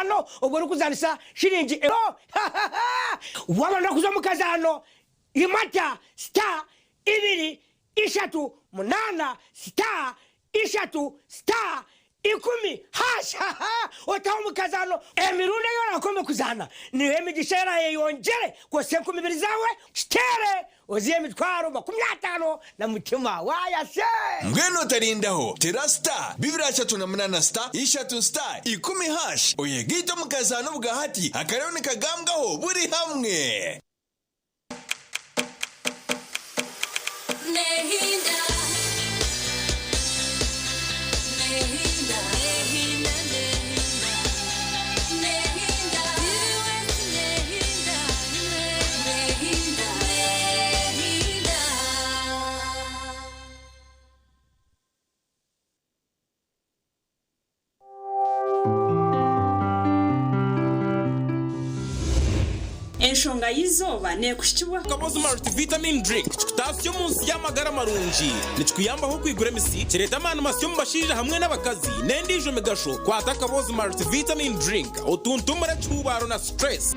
mukazano ubwo kuzanisa shiringi wabona kuza mukazano imata star ibiri ishatu munana star ishatu star ikumi hasha otaho mukazano emirunda yona kome kuzana niwe migishera yongere ko 10,000 zawe stere oziye mitwaro 50 na mutima wayase ngweno tarindaho terasta bibira 38 star ishatu star ikumi hash oyegito mukazano bwahati akarone kagambwaho buri hamwe Nehinda enshonga yizoba nekushikibwa Kabozi multivitamin drink kitasiyo munsi y'amagara marungi nikuyambaho kwigura emisi kireta amana masiyo mubashirira hamwe n'abakazi n'endijo megasho kwata Kabozi multivitamin drink otuntumura cyubaro na stress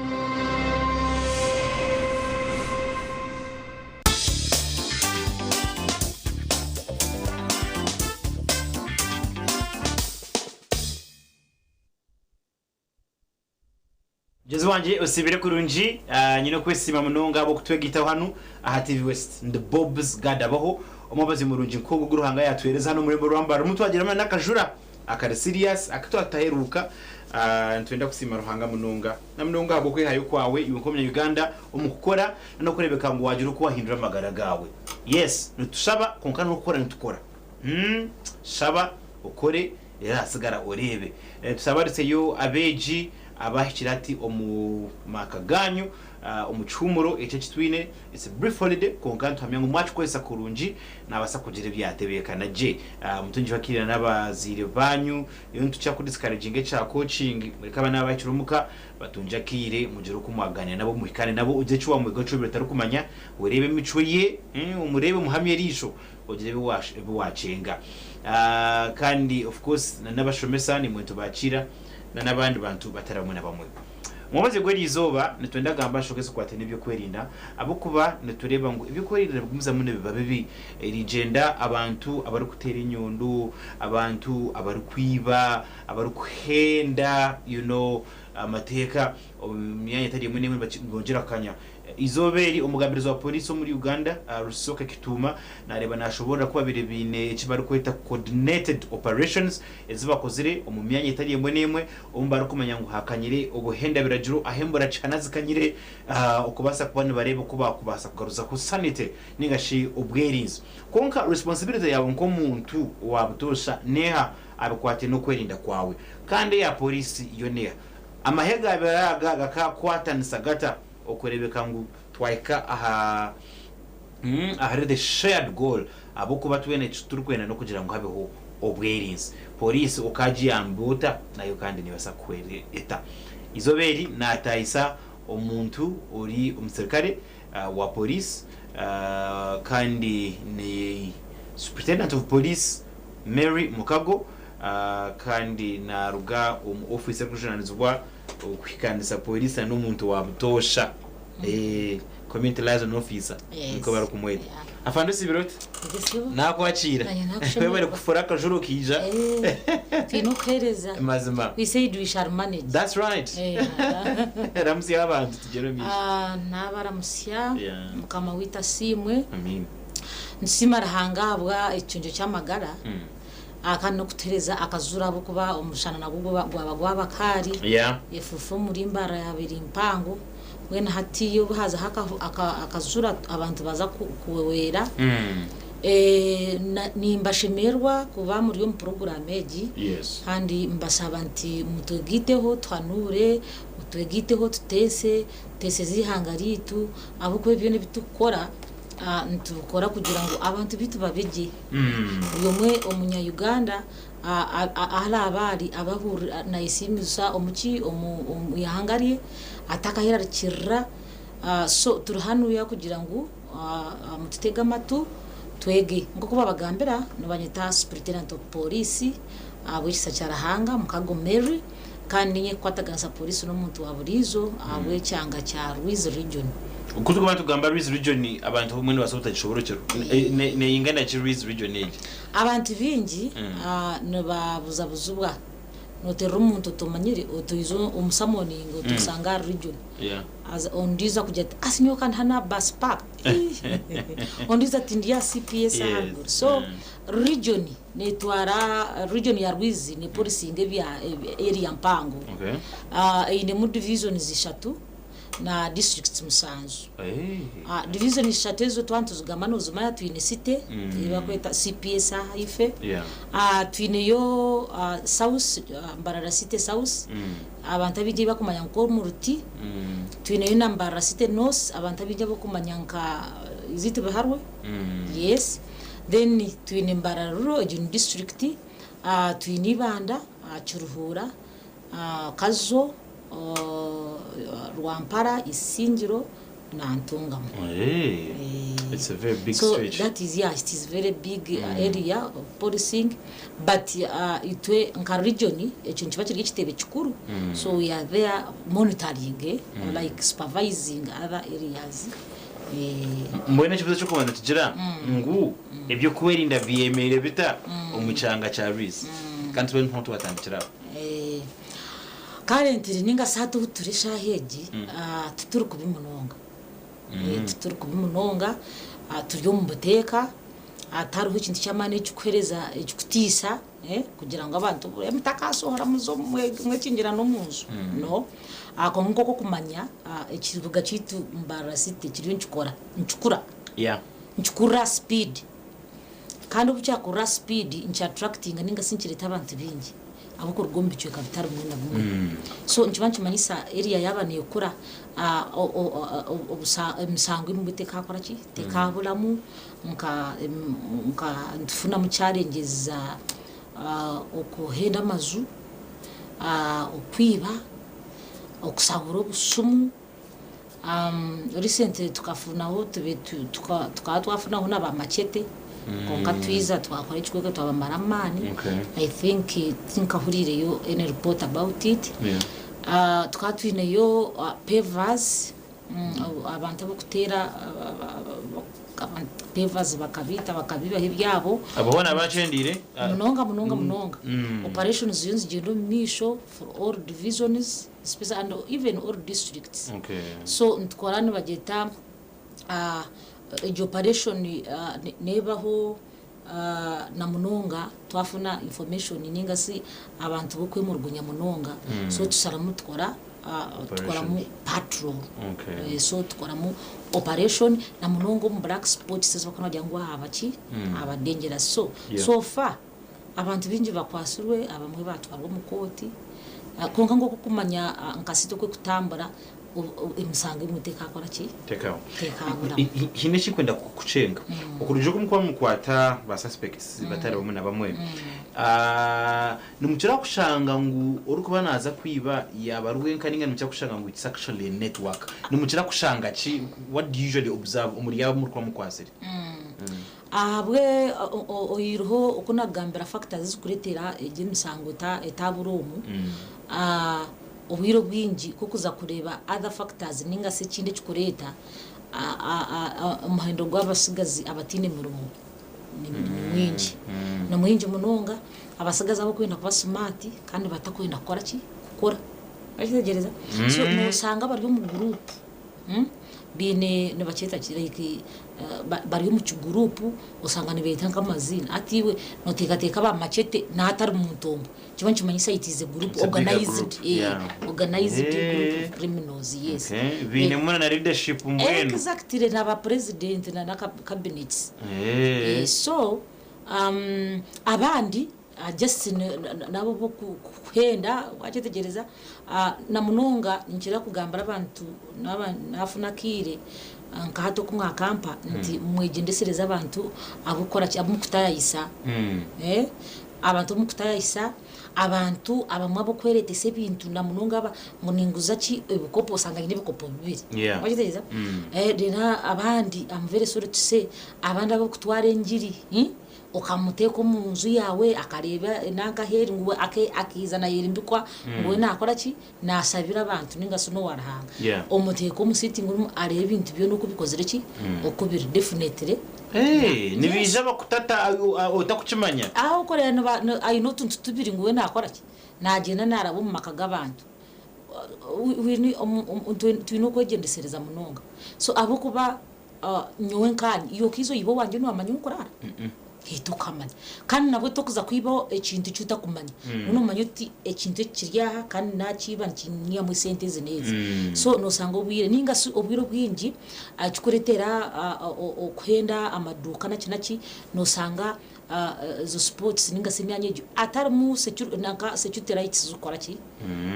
Jezu wanje usibire kurunji nyino kwesima munonga abo kutwegitaho hano aha TV West the Bobs gadabaho umubazi murunji nko guruhanga yatwereza hano muri Rwanda umuntu wagira nakajura akari serious akatwataheruka ntwenda kusima ruhanga munonga na munonga abo kwihayo kwawe yukomye Uganda umukukora no kurebeka ngo wagira uko wahindura amagara gawe yes nutushaba konkana ukora ntukora shaba ukore yarasigara urebe tusabaritse yo abeji abahikirati omu makaganyu umucumuro eche kitwine it's a brief holiday konkantu hamyango mwacu kwesa kurunji nabasa kugira byatebekana je mutunji bakirira nabazire banyu iyo ntuca kuri discouraging cha coaching kaba nabakirumuka batunja kire mugero kumwaganya nabo muhikane nabo uje cyuwa mu gaco bitari kumanya urebe mico ye umurebe muhamye risho ugire biwacenga kandi of course nabashomesa ni muntu bakira n'abandi bantu bataramwe nabamwe mumaze gweri izoba nitwenda gamba shokese kwate nibyo kwerinda abo kuba netureba ngo ibyo kwerinda bigumiza mune bibabibi rigenda abantu abari kutera inyundo abantu abari kwiba abari kuhenda amateka myanya tari mwe nemwe bongera kanya izoberi umugambirizo wa polisi muri Uganda rusoka kituma nareba nashobora kuba birebine kibari kwita coordinated operations ezibakozire umumyanya itari mwe nemwe umbara kumanya ngo hakanyire ubuhenda birajuru ahembura cana zikanyire ukubasa kubana barebe kuba kubasa kugaruza ku sanite ningashi ubwerinzo konka responsibility yawe nko muntu wabutosha neha abikwate no kwerinda kwawe kandi ya polisi yo neha amahega abaraga gakakwata nisagata okurebeka ngo twaika aha the shared goal aboko batwene turukwena no kugira ngo habeho obwerinzi police ukaji ambuta nayo kandi nibasa kwere eta izoberi natayisa omuntu uri umusirikare wa police kandi ni superintendent of police Mary Mukago kandi na ruga officer kujournalizwa kwikandisa polisi n'umuntu wabutosha community liaison officer niko bari kumweta afande sibirote nakwakira wewe bari kufura akajuru kija tinukereza mazima we said we shall manage that's right ramsi abantu tugero mishi nabaramusya mukama wita simwe amen nsima rahangabwa icyunjo cy'amagara akano kutereza akazura abo kuba umushana nagubwo gwabakari efufu muri mbara ya birimpango wena hatiyo haza akazura abantu baza kuwera nimbashemerwa kuba muri yo program eji kandi mbasaba nti mutugiteho twanure mutugiteho tutese zihangaritu abo ko ibyo bitukora ntukora kugira ngo abantu bitu babeje uyo mwe umunya Uganda ala abari abahura na isimiza omuki yahangariye atakahera kirra so turhanuya kugira ngo mututega matu twege ngo kuba bagambira no banyita superintendent of police abishisa cyarahanga mukago Mary kandi nye kwataganza polisi n'omuntu wa burizo abwe cyanga cya Ruiz region ukuzi kubantu gamba Ruiz region abantu mwene basota kishoborokero ne ingana ki Ruiz region ege abantu bingi no babuzabuzubwa notera umuntu tumanyire otuizo umusamoningo tusanga region as ondiza kujya asinyoka hana bus park ondiza tindia CPS so region netwara region ya Ruiz ne police ngebya area mpango ine mu division zishatu na districts musanzu division ishatezo twantu zugamano zumaya twine city ibakweta CPS haife twine yo south Mbarara city south abantu abije bakumanya ngo muruti twine yo Mbarara city north abantu abije bakumanya nka izite baharwe yes then twine Mbarara region district twine Banda Churuhura Kazo Rwampara Isingiro na Ntungamo. It's a very big so stretch. That is it is very big area of policing, but itwe nka region echo nchibachiri kitebe chikuru so we are there monitoring like supervising other areas. Mbona kivuze cyo kubana tugira ngu ibyo kwerinda byemere bita umucanga cha Ruiz kandi twe nto watandikira currently ninga satu turisha heji tuturi kubimunonga tuturi kubimunonga turyo mu buteka atariho ikintu cyamane cyukwereza cyukutisa kugira ngo abantu mutakasohora muzo mwekingira no munzu no ako ngoko kumanya ikivuga citu Mbarara city kiriyo nchukura nchukura speed kandi ubucyakura speed ncha attracting ninga sinkireta abantu bingi abuko rugombi cyo kabitari mu nabumwe so nchibanchi manyisa area yabane yokura obusango imbuteka akora ki tekabulamu nka ndufuna mu challenges okuhenda mazu okwiba okusabura obusumu recently tukafunaho tukatwafunaho naba machete konka twiza twakora ikikweke twabamaramani I think ahurire yo any report about it tukatwine yo pavers abantu bakutera pavers bakabiba hibyabo abona bacendire munonga operations yunzi gendo misho for all divisions especially and even all districts so ntkorana bageta operation nebaho na munonga twafuna information ninga si abantu bokwe mu Rwenya munonga so tusaramu tukora mu patrol so tukora mu operation na munongo mu black spot sasa bakona jangwa abaki aba dangerous so far abantu bingi bakwasirwe abamwe batwarwa mu koti konka ngo kumanya nkasito kwe kutambura imusange muteka akora ki tekao hine chikwenda kuchenga ukurije ko mukwa mukwata ba suspects batari bamwe na bamwe numuchira kushanga ngu uruko banaza kwiba yabarwenka ninga numuchira kushanga ngu it's actually a network numuchira kushanga chi what do you usually observe umuri yabo murikwa mukwasiri abwe oyiruho ukunagambira factors zikuretera egimusango etaburumu obwiro bwingi kukuza kureba other factors ninga se kinde kikureta umuhendo gw'abasigazi abatine murumo ni mwingi no mwingi munonga abasigazi abo kwenda kuba smart kandi batakwenda gukora bakitegereza so no sanga bari mu group bine nabacheta kireke bari mu kigurupu usanga nibetanga amazina atiwe notekateka ba machete na atari mu ntombo kibanchi manyisa it is a group organized group of criminals yes bine muna na leadership mwenu exactly na ba president na cabinets so abandi just nabo kuhenda wachetegereza na munonga nchira kugambara abantu nafuna kire nkahato kumwa kampa nti mwegendesereza abantu abukora abumukutayisa abantu mukutayisa abantu abamwe abo kwerete se bintu na munonga ngo ninguza ki ebikopo usanga nyine ibikopo bibiri wagiteza rena abandi am very sorry to say abandi abo kutwara njiri ukamuteka mu nzu yawe akareba nanka heri ngo akizana yirimbikwa ngo nakora ki nasabira abantu ningaso no warahanga umuteka mu sitting room areba ibintu byo no kubikozere ki okubiri definitely nibije bakutata utakucimanya aho korera no I know tuntu tubiri ngo nakora ki nagenda narabo mu makaga abantu wini twino kwegendesereza munonga so abo kuba nyowe nkani iyo kizo yibo wanje no amanyu kurara hitukamanya kandi nabo tokuza kwibaho ekintu cyutakumanya uno manyuti ekintu kiryaha kandi nakiba nkinya mu senteze neza so no sango bwire ninga obwiro bwingi akikuretera okwenda amaduka naki no sanga zo sports ninga semyanye atari mu security rights zukora ki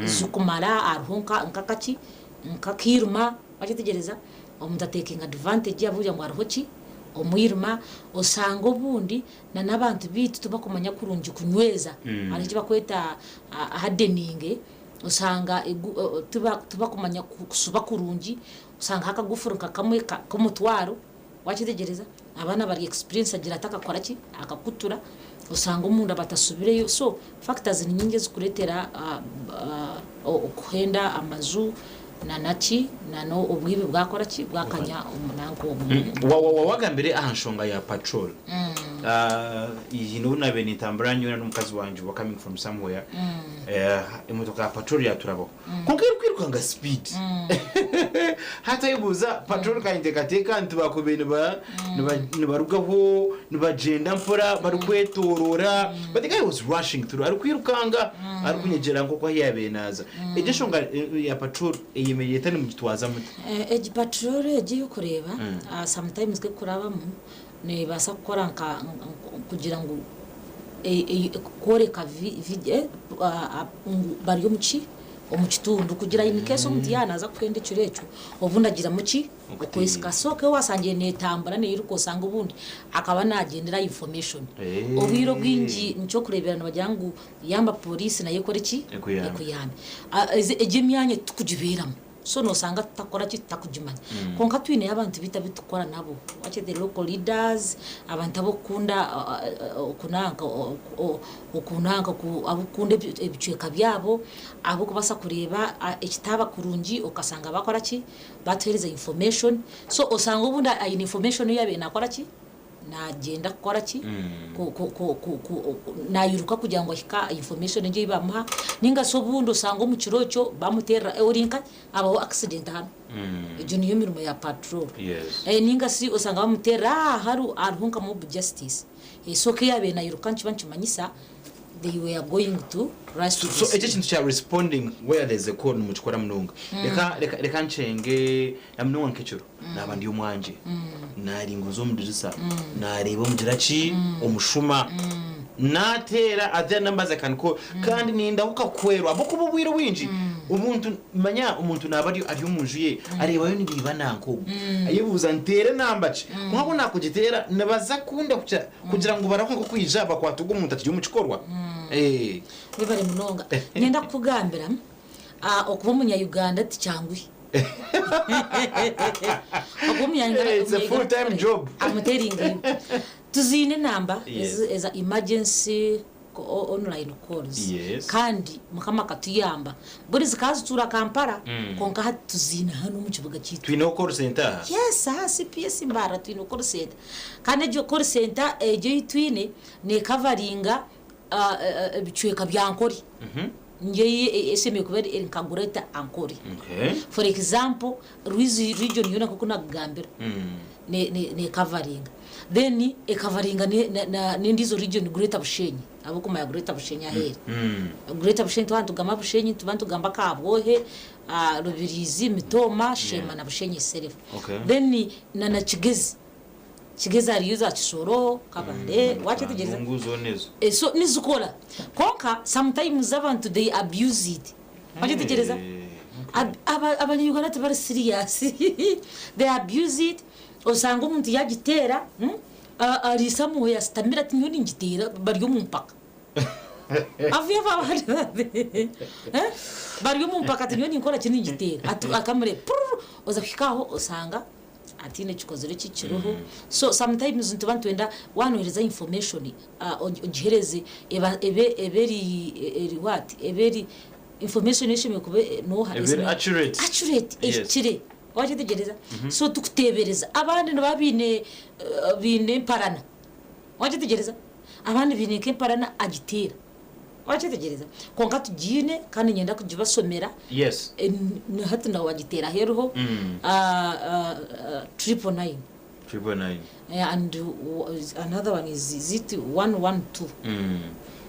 zukumara arhonka nkakaki nkakiruma bagitegereza omuntu taking advantage yabuja ngo arhoki omwirima osanga obundi na nabantu bitu tubakomanya kurungi kunyweza arije bakweta hardening osanga tubakomanya kusuba kurungi osanga hakagufurunka kamwe komutwaro wakitegereza abana bari experience agira atakakora ki akakutura usanga umuntu abatasubireyo so factors ni nyingi zikuretera okuhenda amazu nanaki nano ubwibi bwakora ki bwakanya umunango wagambere ahanshonga ya patrol iyi no nabe nitambura nyuna n'umukazi wanje wa coming from somewhere imotoka ya patrol ya turabo konkero kwirukanga speed hata yubuza patrol kaindekateka ntibakobene nibarugaho nibagenda mpora barukwetorora but the guy was rushing through arukwirukanga arukunyegera nko kwa yabenaza ejeshonga ya patrol yemereye mu gitwaza muti patrol egiye kureba sometimes ke kuraba ne basa gukora kugira ngo koreka video bari umuci omukitundu kugira in case omuntu yanaza kwende kirecho obundagira muki okwesika soke wasangiye netambara ne yiruko sanga ubundi akaba nagendera information obwiro bwingi nicyo kureberana bajyangu yamba police nayo kore ki ekuyambe ejimyanye tukujiberamo so no sanga tutakora kitakujimanya konka twine abantu bita bitukora nabo wache the local leaders abantu abokunda okunanga ku abukunda ebicweka byabo abo kubasa kureba ekitaba kurungi okasanga bakora ki batwereza information so osanga ubunda ayi information yabe nakora ki nagenda gukora ki nayuruka kugira ngo hika information nje ibamuha ninga sobundo sanga mu kirocho bamutera orinka abaho accident hano ejo niyo mirimo ya patrol ninga si osanga bamutera haru arhunka mu justice so ke yabe nayuruka nchimanyisa they were going to rush to so eje cya responding where there's a call mu chikora munonga reka ncenge amnonga nkecuro nabandi umwanje nari nguzo mudurisa nareba mudirachi umushuma natera atya nambaza kanko kandi ninda ukakwerwa abo kububwira winji umuntu manya umuntu nabari ari umunjuye areba yo nibiba nanko ayibuza ntere nambace mwabo nakugitera nabaza kunda kugira ngo barakongo kwijaba kwatuga umuntu ati mu kikorwa bibare munonga nyenda kugambira okuba munya Uganda ticyangwi it's a full time job I'm telling you tuzine number is a emergency online calls kandi mukama katuyamba buri zikazi tura Kampala konka hatuzina hano mu kibuga cyitu twino call center yes CPS mbara twino call center kandi jo call center ejo yitwine ne coveringa bicweka byankori nje eseme kubera enkagureta ankori for example Ruizi region yona kokuna gambira ne covering then covering ne ndizo region Greater Bushenyi abukuma ya Greater Bushenyi ahera Greater Bushenyi twantu gama Bushenyi tubantu gamba kabwohe Rubirizi Mitoma Shema na Bushenyi self then na Kigeza ariuza kisoro kabande wache tugereza nguzo nezo so nizukola konka sometimes abantu they abuse it wache tugereza Uganda tebari serious they abuse it osanga umuntu yagitera ari samuwe yastamira tinyoni ngitera bari yo mumpaka Havia babari bari mu mpakati niyo nkora kintu gitera akamure oza kikaho osanga atine chikozero chichiroho so sometimes ntubantu wenda wanohereza information ogihereze eberi what eberi information yishimye kube no accurate ekire wajitegereza so tukutebereza abandi nababine bine parana wajitegereza abandi bine ke parana agitera wajitegereza konka tugine kandi nyenda kujibasomera yes hati na wagitera heroho 999 and another one is it 112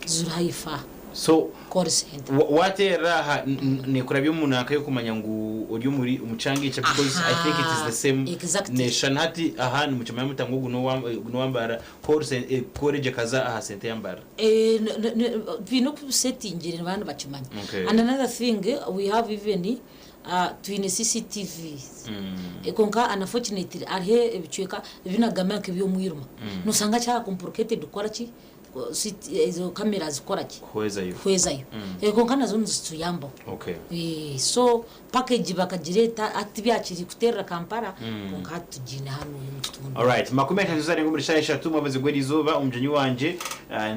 Zuraifa so course center watera ne kurabyo munaka yo kumanya ngo uri muri umucangica because I think it is the same nation hati ahantu mu cyama mutangugu no wambara college kaza aha center yambara bino setting abantu bacimanya and another thing we have even twine CCTV konka unfortunately arhe ebichweka binagama ke byo mwiruma no sanga cha complicated dukora ki izo kamera zikora ki hwezayo konka nazo nzituyamba so package bakagireta atibyakiri kuterra Kampala konka tugine hano y'umutundu. All right, makomeka tuzari ngo muri shaisha tu mabaze gweri izuba umjenyi wanje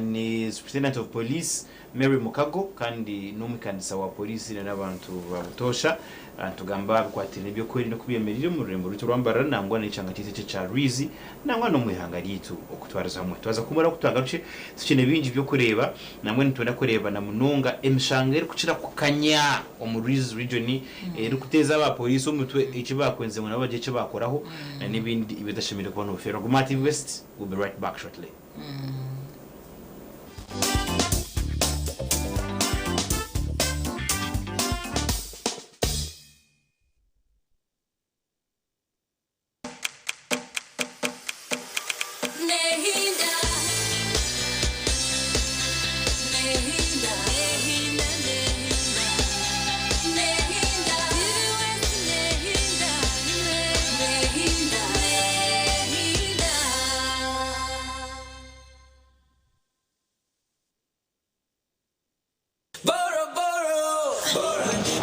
ni Superintendent of Police Mary Mukago kandi n'umukandisa wa polisi n'abantu babutosha tugamba kwatira ibyo kweri no kubiyemerera mu rurembo ruturambara nangwa n'icanga cyise cha Rizi nangwa no mwihanga ritu okutwaraza hamwe twaza kumara kutangaruce tukine binji byo kureba namwe ntubona kureba na munonga emishanga iri kucira kukanya mu Rizi region iri kuteza aba polisi umutwe ikibakwenze mu nabaje kibakoraho n'ibindi ibidashimira kubona ufero Gumati West. We'll be right back shortly.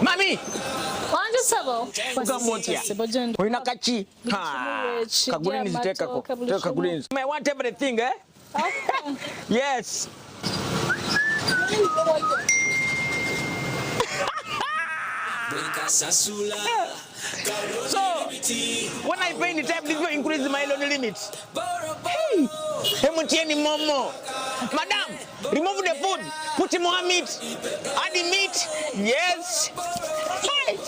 Mami! Wanje sabo. Ugamotia. Oina kachi. Ha. Kagulini ziteka ko. Teka kagulini. I want everything, eh? Okay. Yes. So, when I pay the time, this will increase my loan limit. Hey! Hemutieni momo. Madam, remove the food. Put more meat. Add the meat. Yes. Hey!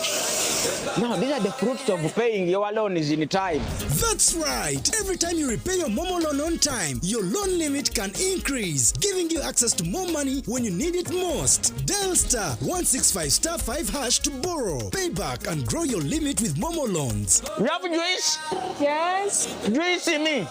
Now, these are the fruits of paying your loan is in time. That's right. Every time you repay your Momo loan on time, your loan limit can increase, giving you access to more money when you need it most. Dial *165*5# to borrow, pay back, and grow your limit with Momo loans. You have juice? Yes. Juice in me.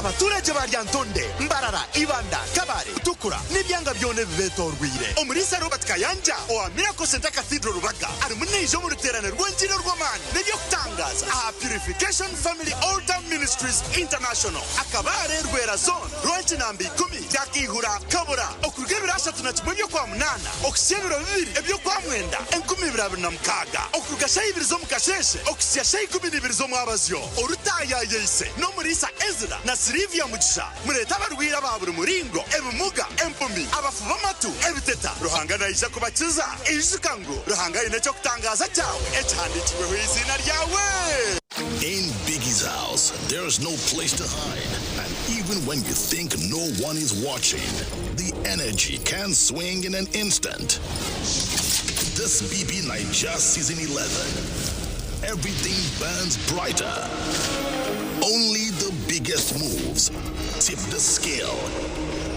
abaturage barya Ntonde, Mbarara, Ibanda, Kabare, Tukura n'ibyanga byone bibetorwire omurisa Robert Kayanja owa Miracle Center Cathedral Rubaga ari munije mu ruterane rw'Ingiro rw'Amani n'ibyo kutangaza aha Purification Family All Time Ministries International akabare rwera zone rw'Kinambi 10 cyakihura kabura okurwe birashatu na kimwe byo kwa munana okushyebiro bibiri ebyo kwa mwenda 2026 okugasha ibiri zo mukasheshe okushyasha 12 zo mwabazyo orutaya yese no murisa Ezra na Silvia Mugisha mureta barwira baburi muringo ebimuga empumi abafu b'amatu ebiteta ruhangana ije kubakiza ijukango ruhanga ine cyo kutangaza cyawe ecyandikirwe izina ryawe. In Biggie's house, there's no place to hide. And even when you think no one is watching, the energy can swing in an instant. This BB Nigeria Season 11, everything burns brighter. Only the biggest moves tip the scale,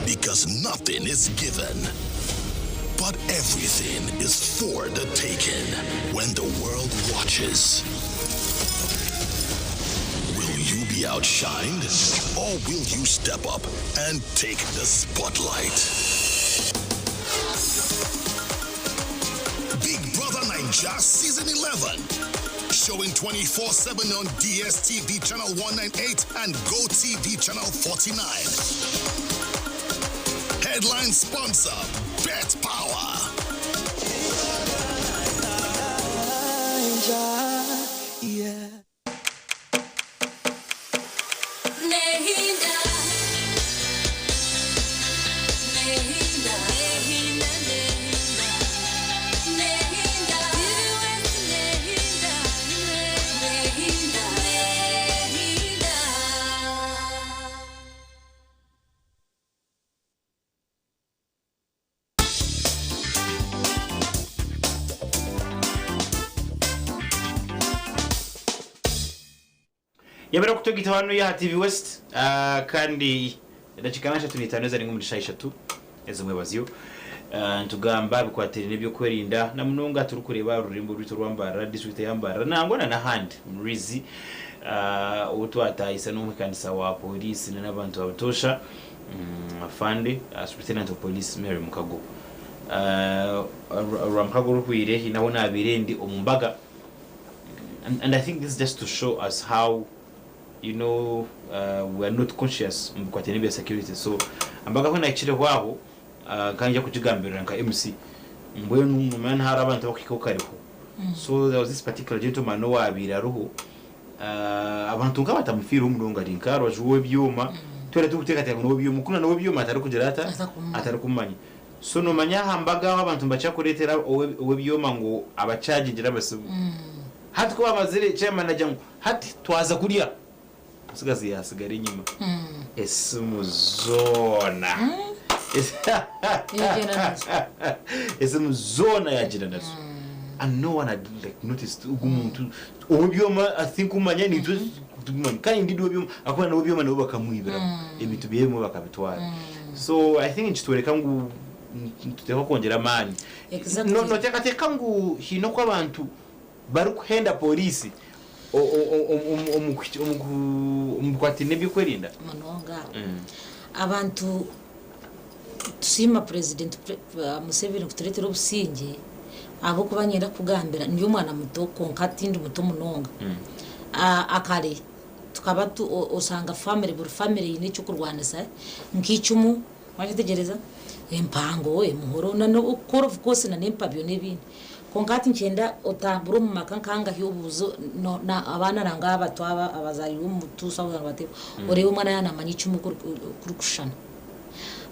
because nothing is given, but everything is for the taking when the world watches. Will you be outshined, or will you step up and take the spotlight? Big Brother Nigeria Season 11. Showing 24/7 on DSTV Channel 198 and GoTV Channel 49. headline sponsor, Bet Power. Yeah. yabera kutogita hano ya TV West kandi ndachikanisha tunitaneza ringu murisha 3 ezumwe baziyo ntugamba bikwatera n'ibyo kwerinda na munonga turi kureba rurimbo rwito rwambara district yambara nangona na hand murizi utwatayisa n'umukanisa wa police n'abantu abatosha afande superintendent of police Mary Mukago Ramkago rukwire hinabona abirendi omumbaga and I think this is just to show us how we are not conscious mkwatene security so ambaga hona ikire kwaho kanja kujigambira nka MC mbwe n'umwana hari abantu bakiko kariho so there was this particular gentleman no wabira ruho abantu ngabatamufira umurunga rinkaro ajuwe byuma twere tukuteka ati no byuma kuna no byuma atari kugerata atari kumanya so no manya hambaga abantu bacha kuretera owe byuma ngo abacagingira basu hati ko abazire chairman ajyango hati twaza kuriya sigazi yasigara inyuma esumuzona esumuzona yagira nazo and no one had like noticed umuntu obyoma I think umanya ni tuman kandi ndido byoma akona no byoma no bakamwibira ebitu byemo bakabitwara so I think nchitwereka ngu tuteko kongera mani no tekateka ngu hino kwa abantu bari kuhenda polisi umukwatine bikwerinda manonga abantu tusima president Museveni kuturetera obusinge abo kubanyera kugambira niyo mwana muto konkatindi muto munonga akare tukaba usanga family ine cyo kurwanisa nkicumu mwagitegereza empango emuhoro no ukora of course na nempabyo nebindi konkati nchenda otamburo mu makankanga hyobuzo na abana rangaba twaba abazari umutu sawa batebo ore umwana yanamanyi icumu kurukushana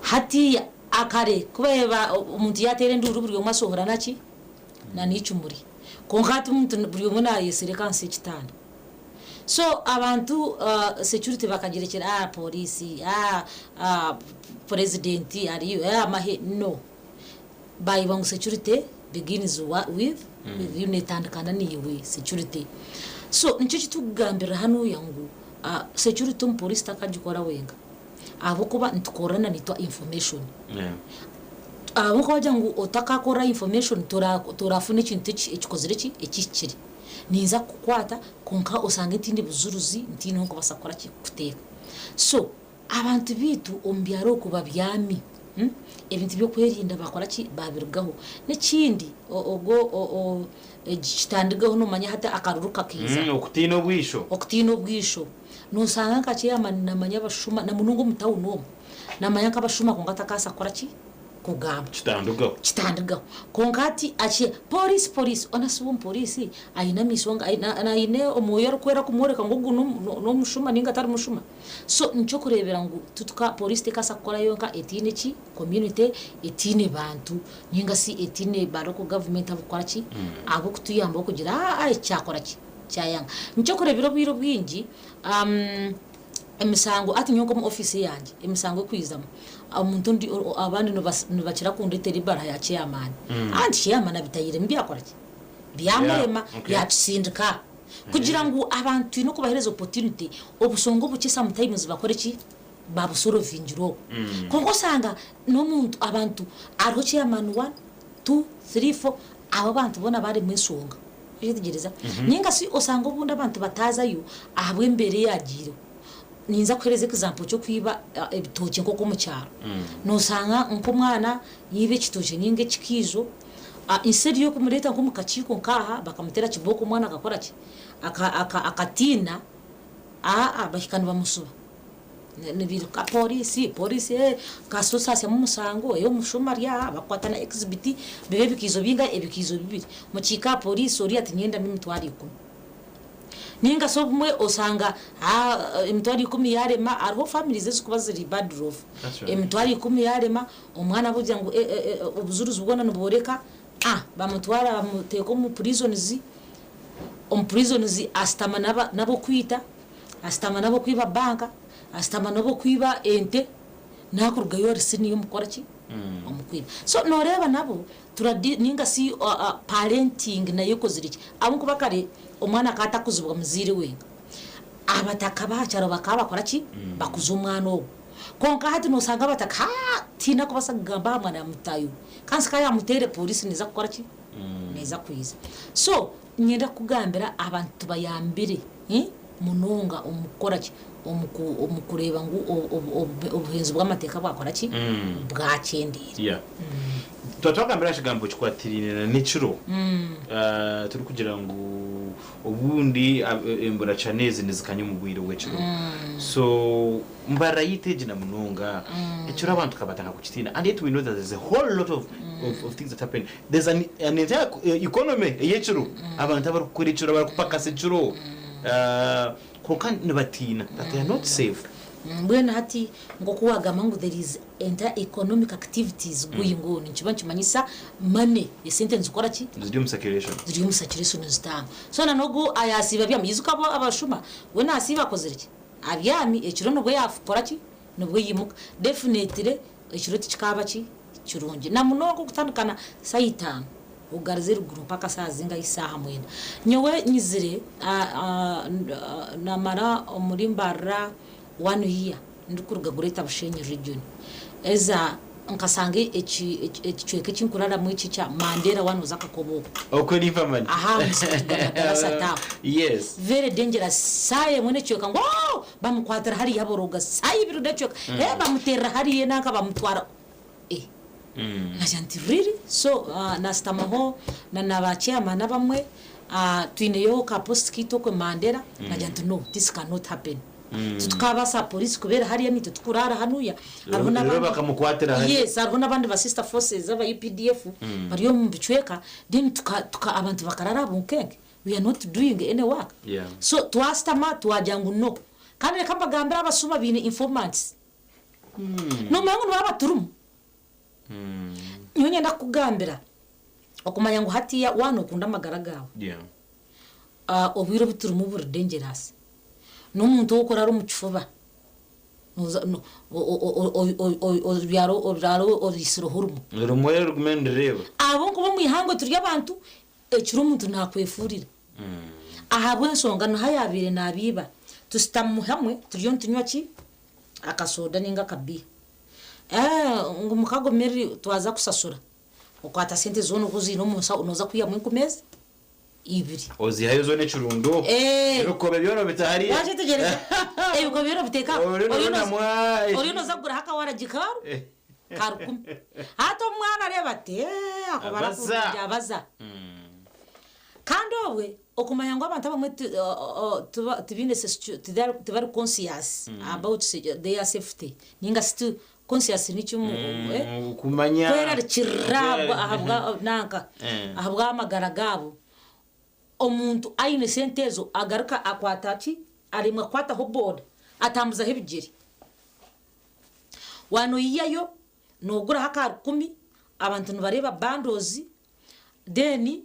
hati akare kubeba umuntu yatere nduru buri umasohora naki na nicumuri konkati umuntu buri umwana yeserekanse kitanda so abantu security bakagerekera police president ariyo mahe no bayibangu security begins with unit and kananiwe security so nico kitugambira hano yangu security police takajikora wenga abo kuba ntukorana nitwa information abo ko jangu otakakora information torafune kintu ekikozire ekikiri ninza kukwata konka usanga itindi buzuruzi ntino ko basakora kikuteka so abantu bitu ombyaro kuba byami ebintu byo kwerinda bakora ki babirgaho n'ikindi ogo kitandigaho no manya hata akaruruka kiza okutino bwisho no sanga kache na manya bashuma na munungo mutawu no na manya kabashuma kongata kasa kora ki kugamba kitandigaho kongati ache police onasubu police aina misonga aina ine omoyo kwera kumoreka ngo no mushuma ninga tari mushuma so ncho kurebera ngo tutuka police tekasa kora yonka etine ki community etine bantu ninga si etine baroko government abukora ki abo kutuyamba kugira cyakora ki cyayanga ncho kurebera biro bwingi emisango ati nyonko mu office yanje emisango kwizamo umuntu ndi abandi no bakira kundetera ibara ya chairman anti chairman abitayire mbi akora ki byamurema yatsindika kugira ngo abantu no kubahereza opportunity obusongo buke sometimes bakore ki babusoro vinjiro kongo sanga no muntu abantu ariho chairman 1 2 3 4 abo bantu bona bari mwisonga yitegereza ninga si osanga ubundi abantu batazayo ahabwe mbere yagiro ninza kwereze example cyo kwiba ebitoke nko mu cyaro no sanga nko mwana yibe kitoke ninge kikizo instead yo kumureta nko mukachiko nkaha bakamutera kiboko mwana akakora ki akatina bahikana bamusuba nibiruka polisi kasosase mu musango yo mushumaria bakwatana exhibit bebe bikizo binga ebikizo bibiri mu kika polisi ori ati nyenda mimitwari 10 ninga so mwe osanga imitwari 10 yarema ariho families zikuba ziri bad off imitwari 10 yarema umwana bujya ngo obuzuruzi bwona nuboreka bamutwara bamuteko mu prisons astama nabo kwita astama nabo kwiba banka astama nabo kwiba ente nakuruga yori siniyo mukora ki omukwiba so noreba nabo turadi ninga si parenting nayo koziriki abunku bakare omwana katakuzubwa muzire wenga abataka bacyaro bakaba bakora ki bakuza umwana obo konka hati no sanga bataka tina ko basagamba mwana ya mutayo kansika ya mutere polisi niza gukora ki neza kwiza so nyenda kugambira abantu bayambire munonga umukora ki umukureba ngo obuhenzi bw'amateka bwakora ki bwakendira twatwagambira shigambo cy'ikwatirine n'iciro turi kugira ngo ubundi embura caneze nizikanye mu bwiro w'iciro so mbara yiteje na munonga iciro abantu kabatanga ku kitina and yet we know that there's a whole lot of things that happen. There's an entire economy y'iciro abantu bari gukora iciro bari kupakasa iciro koka nibatina that they are not safe. Mbwena hati ngo kuwagama ngo there is entire economic activities going on nchibanchi manyisa money yesente nzukora ki zirium circulation nzitanga so nanogo ayasiba bya mizuka abo abashuma we nasiba kozeriki abyami ekiro no bwe yafukora ki no bwe yimuka definitely ekiro tikikaba ki kirungi na munogo kutandukana sayitano ugarize ruguru paka sazinga isaha mwenda nyowe nyizire namara omurimbara 1 year ndikuruga gureta bushenye region eza nkasange ekichweke kinkurara mu iki cya Mandela wanoza kakoboko okuri famani sata yes very dangerous saye mwene cyoka ngo bamukwatira hari yaboroga saye biru dachoka bamutera hari ye naka bamutwara najanti really so nastamaho na nabachema na bamwe twineyo ka post kito ko Mandela najanti no this cannot happen tukabasa police kubera hariya nito tukurara hanuya arona bakamukwatira hari yes arona bandi ba sister forces aba UPDF bariyo mubicweka then tuka abantu bakarara bunkenge we are not doing any work so twastama twajangu no kandi kambagambira abasuma bine informants no mangu baba turum nyonye ndakugambira okumanya ngo hatiya wano kunda magaragawo obwiro biturumu buri dangerous n'umuntu ukora mu kifuba byaro isiro hurumu rumwe rugmendereba abo kuba mu ihango turi abantu ekiro umuntu nakwefurira ahabwe nsonga no hayabire nabiba tustamu hamwe turiyo ntunywa ki akasoda ninga kabi ngo mukago meri twaza kusasura ukwata sente zono kuzino musa unoza kuyamwe kumezi ibiri ozi hayo zone churundo rukobe byono bitahari waje tegereza uko byono biteka orino zagura haka wara jikaru karukum hato mwana reba te akobara kujabaza kandowe okumanya ngo abantu bamwe tubine tibari conscious about their safety ninga still conscious nicyumu kumanya kwera kirabo ahabwa nanka ahabwa amagaragabo omuntu ayine sentezo agaruka akwataki arimwe kwata ho board atambuza hebigiri wano yiyayo nogura haka 10 abantu bareba bandozi deni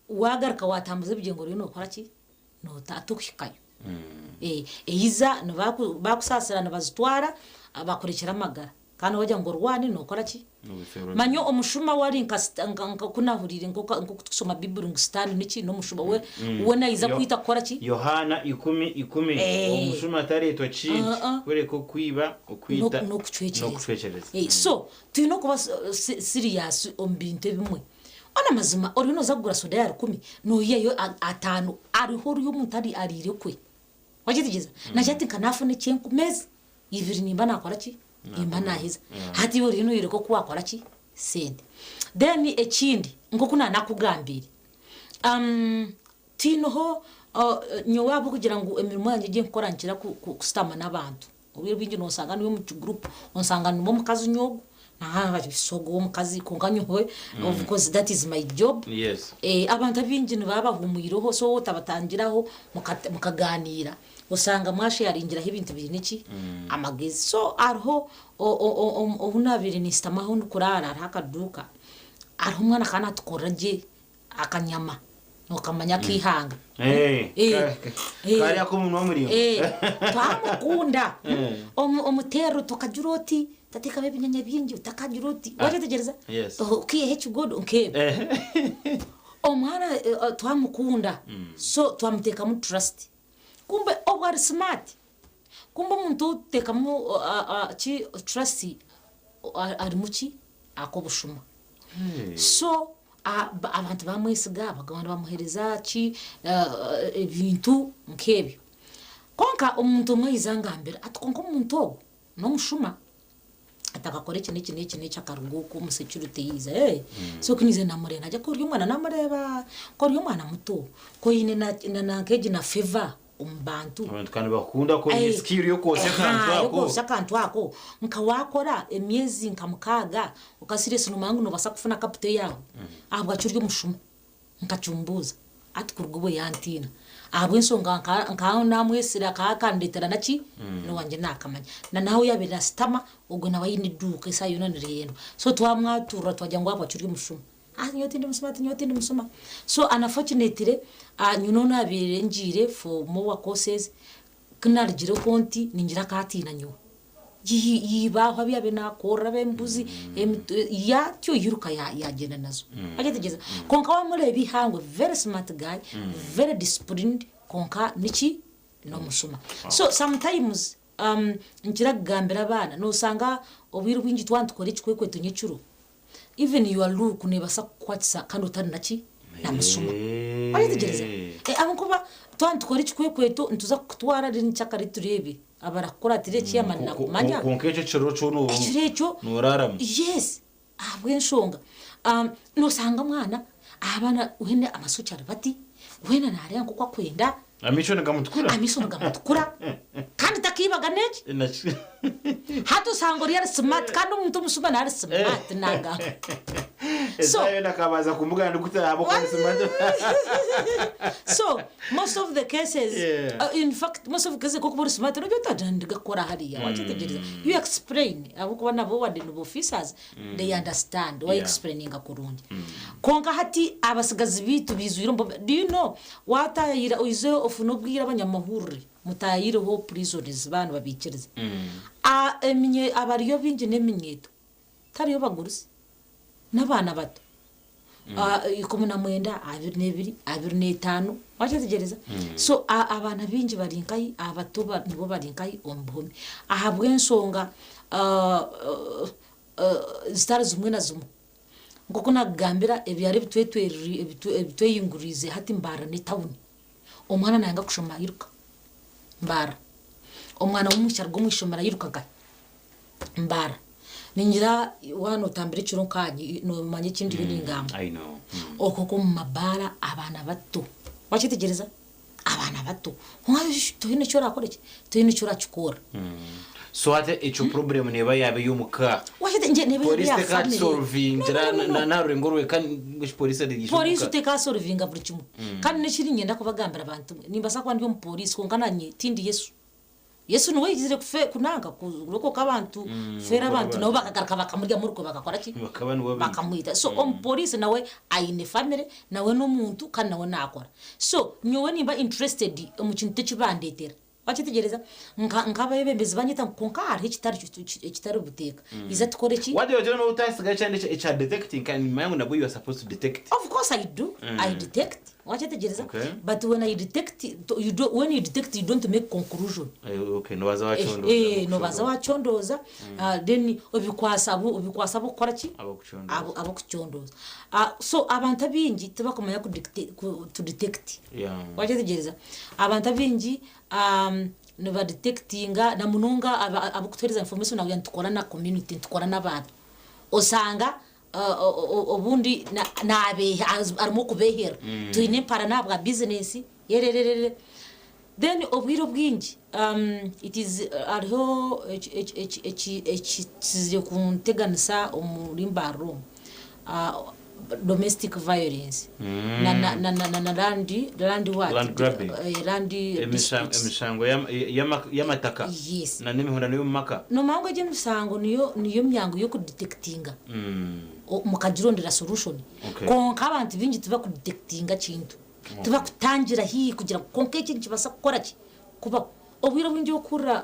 wagaruka watambuza ebigengo rino okora ki no tatukikayo iza no bakusasira nabazitwara abakurekera amagara kandi wajya ngo rwani no okora ki manyo omushuma wari nka kunahurire ngo kusoma Bible ngustani niki no mushuma we wona iza kwita kora ki Yohana 10 omushuma taretwa ki were ko kwiba okwita no kucwechereza so tuino kuba serious ombinte bimwe ona mazima orino zagura soda ya 10 no yeyo atanu ari horu y'umuntu ari arire kwe wagitigeza najati kanafune cyenku mezi ibiri nimba nakora ki imana hiza hati yo rino yireko kwakora ki sende then ekindi ngo kuna nakugambira tino ho nyowabu kugira ngo emirimo yanjye ngiye nkora nkira ku stama nabantu obiro bingi no sanga niyo mu group onsanga no mu kazi nyogo na bisogo mu kazi konganyowe of course that is my job. Yes. Abantu bingi ni baba humwiroho so tabatangiraho mukaganira usanga mwashe yaringiraho ibintu biri niki amagezi so arho obunabiri ni stamaho nukurara hakaduka arho mwana kana tukoraje akanyama nokamanya kihanga kari akomunwa muri twamukunda omutero tukajuroti tateka bebinyanya bingi utakajuroti wajetegereza ukiye hechu god unkebe omwana twamukunda so twamuteka mu trust kumbe over smart kumbe muntu teka mu chi trust ari muki akobushuma so abantu bamwesiga bagabana bamuhereza ki ibintu nkebyo konka umuntu mwizanga mbere atukonko umuntu no mushuma atakakore iki akaruguko mu security yize so kinize namurena ajya ko uyu mwana namureba ko uyu mwana muto ko yine na keji na favor umbantu abantu kandi bakunda ko ni skill yo kose kantu ako nkawakora emyezi nkamukaga ukasirese numangu no basa kufuna kapite yawo ahubwo acurye mushuma nkacumbuza atukurugwe yantina ahubwo nsonga nka namwesira kakandetera naki no wanje nakamanya na naho yabira stama ubwo nawe yiniduka isa yona nireno so twamwatura twajya ngo abacurye mushuma nyoti ndi musoma so unfortunately nyunona abire njire for more courses knarjire konti ningira katina nyo yiba habiyabe nakora bembuzi ya cyo yiruka yagenda nazo agetegeza konka wamure bihangwe very smart guy very disciplined konka niki no musoma so sometimes njira gambira abana no sanga obiru bingi twandukore chikwe tunyicuru even you are look nebasa kwatsa kandi utari naki namusuma ayitegereza amukuba twandukore chikweto ntuza kutwara rin cyakari turebe abarakora tireki yamana nakumanya konkeje cero no norarama yes abwe nshonga no sanga mwana abana uhene amasucyari bati uhene nare yanko kwa kwenda amisho ngamutukura kandi takibaga neje hato sango yari smart kandi umuntu musuma nari smart naga so yena kabaza kumbuga ndikuta abo kwa smart so most of the cases in fact most of the cases kokubura smart no jota ndiga kora hariya wachetegereza you explain abo kuba nabo wade no officers they understand why explaining akurunje konka hati abasigazi bitu bizuyiro do you know watayira uizo ofunobwira abanyamahurire mutayire ho prisoners bana babikiriza eminye abariyo binje neminyeto tariyo bagurusi nabana bato ikomuna mwenda 22 wachetegereza so abana binje barinkayi abatoba nibo barinkayi ombome ahabwe nsonga zitara zumwe na zumwe ngoko nagambira ebyari bitweyingurize hati mbara ne town omwana nanga kushoma yiruka mbara omwana w'umucyargo mwishomera yirukaga mbara ningira wano tambire cyo kanyi no manye kindi biningamba I know okoko mu mabara abana bato wachitegereza abana bato tuhine cyo rakoreke tuhine cyo racukora so ate ico problem neba yabe yumuka washite nje nebe police take solving na rengorwe kan police de police take solving buri kimwe kandi nishiri ngenda kubagambira abantu nimbasa kwa ndi mu police konkananye tindi Yesu nuwe yizire kufe kunanga kuroko kabantu fera abantu nabo bakagaruka bakamurya muruko bakakora ki bakamwita so police nawe ayine family nawe no muntu kandi nawe nakora so nyowe nimba interested mu kintu tekibandetera bakitegereza nkaba yebembezi banyita konkara ekitari buteka iza tukore ki what do you know utasiga cyane echa detecting kan mayangu nabo you are supposed to detect of course I do I detect wachetegereza but when I detect you do when you detect you don't make conclusion okay no baza wachondoza no baza wachondoza then obikwasa bukora ki abo kuchondoza so abantu bingi tubakomanya ku detect wachetegereza abantu bingi no ba detectinga na munonga abukutwereza information nawe ntukora na community ntukora n'abantu osanga obundi nabe arimo kubehera tuine para nabwa business yererere then obwiro bwingi it is ariho kizire kunteganisa umurimbarro domestic violence na land grabbing emishango y'amataka na n'imihurano y'umumaka no mango je misango niyo myango yo kudetectinga mukagirondera solution konka abantu bingi tuba kudetectinga kintu tuba kutangira hii kugira konke ikintu kibasa gukora ki kuba obwiro bwingi okura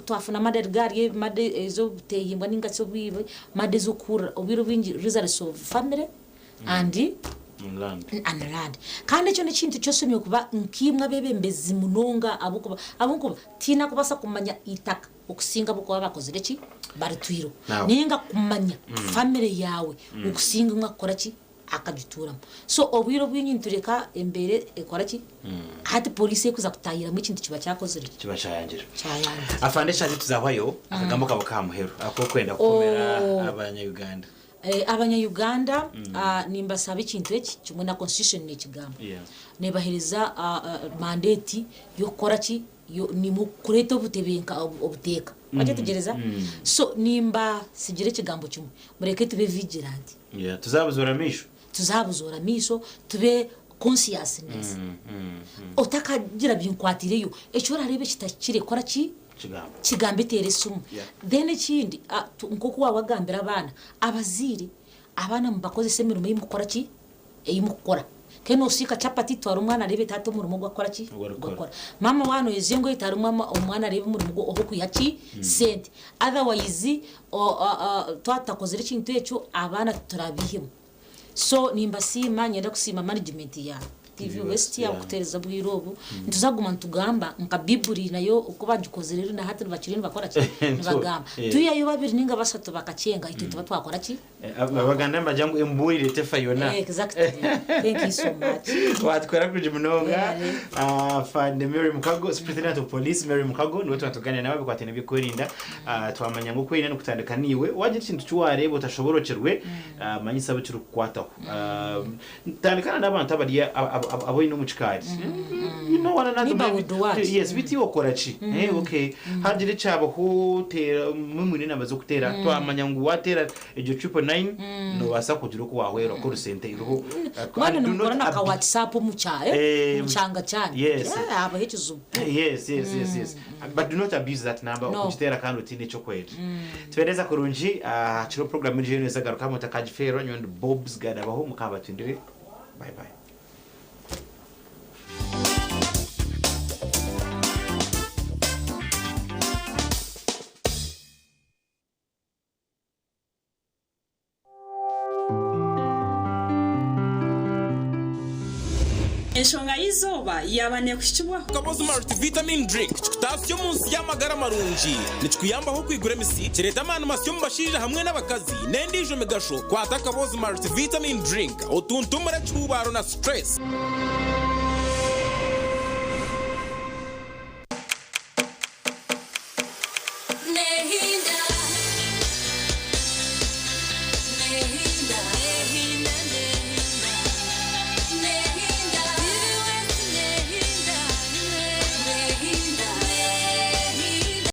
twafuna madergari made ezo buteyimbwa ningatso bwibe made zo kura obwiro bwingi results of family and land kandi cyo n'ikintu cyose niyo kuba nkimwe bebembezi munonga abukuba tina kubasa kumanya itaka okusinga buko bakoze reki baritwiro ninga kumanya family yawe okusinga mwakora ki akagituramo so obwiro bw'inyi tureka embere ekora ki hati police kuza kutayira mu kintu kiba cyakoze reki kiba cyayangira afande cyane tuzahwayo akagambo kabo kamuhero ako kwenda komera abanya Uganda nimba sabe kintu eki kimwe na constitution ni kigamba nebahiriza mandate yo kora ki ni mu kureta obutebenka obuteka waje tugereza so nimba sigire kigambo kimwe mureke tube vigilant tuzabuzora misho tube consciousness otakagira byinkwatireyo echo rarebe kitakire kora ki kigambe tere sumu then ikindi nkoko wabagambira abana abaziri abana mubakoze semirimo y'imukora ki eyimukora keno sika chapati twara umwana rebe tato mu rumo gakora ki gakora mama wano yezengo itara umwana rebe mu rumo oho kuyaki sent otherwise twatakozere kintu echo abana turabihimo so nimba sima nyenda kusima management ya TV West ya kutereza bwirobo ntuzaguma ntugamba nka biburi nayo uko bagikozerera na hati bakirindi bakora ki bagamba tuya yo babiri ninga basatu bakacenga ito tuba twakora ki abaganda bajangu emburire tefayona exactly thank you so much watwera kuje munonga fande Mary Mukago Superintendent of Police Mary Mukago ni watu watuganya nawe bikwatene bikurinda twamanya ngo kwina no kutandikaniwe waje kintu cyuwarebo utashoborokerwe manyisa bicuru kwataho tandikana n'abantu abariya abo ino muchikari you know one another yes biti okora chi okay hadire chabo hotera mumune namaze kutera twamanya ngo watera ejo 999 no basa kugira ko wahwera ko rusente iruho kandi numukora na ka WhatsApp muchanga cyane aba hekizo yes but do not abuse that number okutera kandi utine cyo kwera twereza kurunji chiro program ije neza garuka mutakajifero nyondo Bob's Gada baho mukabatindire bye bye. Enshonga y'izuba yabane kushibwa Kabozi multivitamin drink kutafyo munsi y'amagara marungi nikuyambaho kwigura misi kireta manu masyo mbashije hamwe n'abakazi nendijo megasho kwata Kabozi multivitamin drink otuntumura cyubaro na stress